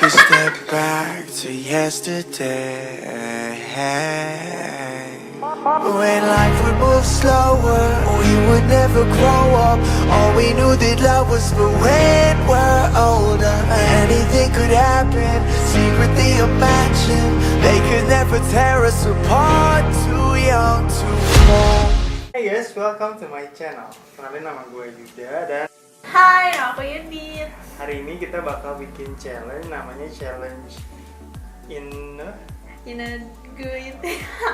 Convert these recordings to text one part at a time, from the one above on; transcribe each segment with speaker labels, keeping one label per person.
Speaker 1: a step back to yesterday. When life would move slower, we would never grow up. All we knew that love was for when we're older. Anything could happen, secretly imagine. They could never tear us apart, too young to fall.
Speaker 2: Hey guys, welcome to my channel. Kenalin, nama gue Yuda dan
Speaker 3: Hai, nama aku Yudit.
Speaker 2: hari ini kita bakal bikin challenge, namanya challenge in
Speaker 3: good.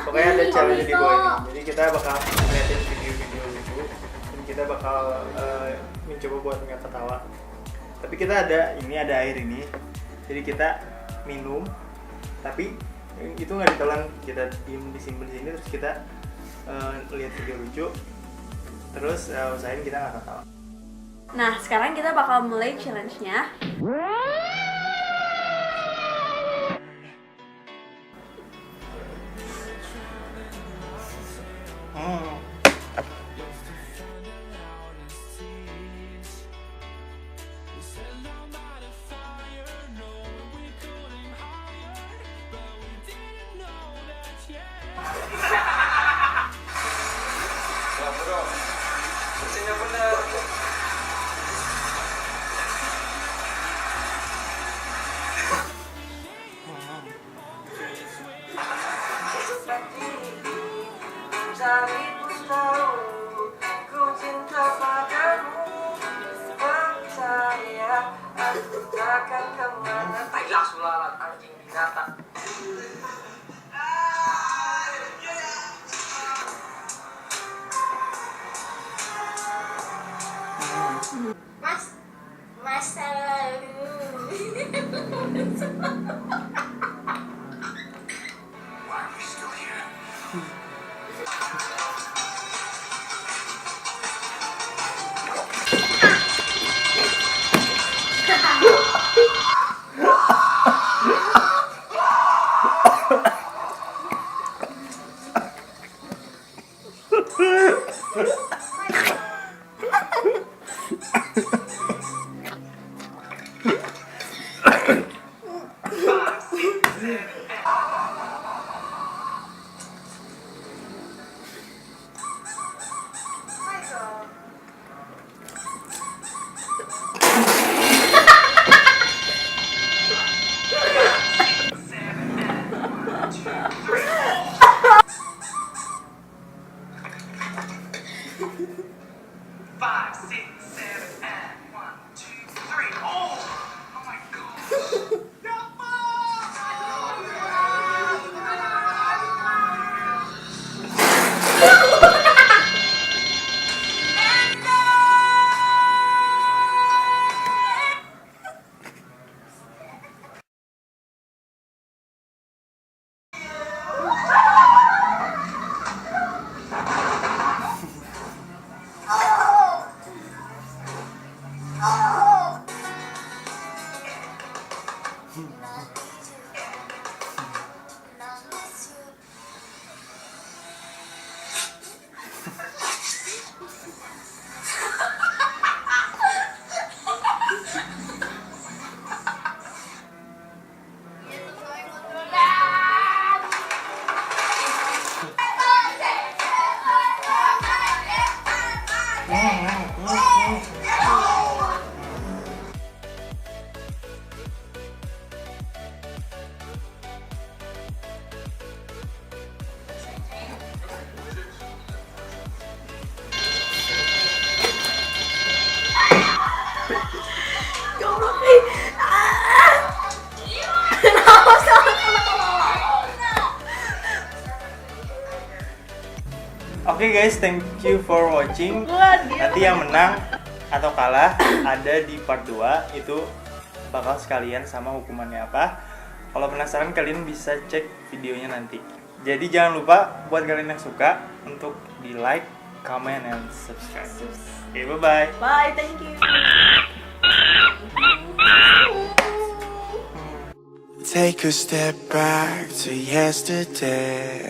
Speaker 2: pokoknya ada challenge di bawah ini. Jadi kita bakal ngeliatin video-video lucu dan kita bakal mencoba buat nggak ketawa. Tapi kita ada air ini, jadi kita minum. Tapi itu nggak ditelan, kita disimpan di sini terus kita lihat video lucu. Terus usahain kita nggak ketawa.
Speaker 3: Nah, sekarang kita bakal mulai challenge-nya.
Speaker 4: Tailah sulalat anjing binatang.
Speaker 5: Masa lalu.
Speaker 4: Why are we still here?
Speaker 2: Oke guys, thank you for watching. Nanti yang menang atau kalah ada di part 2. Itu bakal sekalian sama hukumannya apa. Kalau penasaran kalian bisa cek videonya nanti. Jadi jangan lupa buat kalian yang suka untuk di like, comment, and subscribe. Oke, bye-bye.
Speaker 3: Bye, thank you.
Speaker 1: Take a step back to yesterday.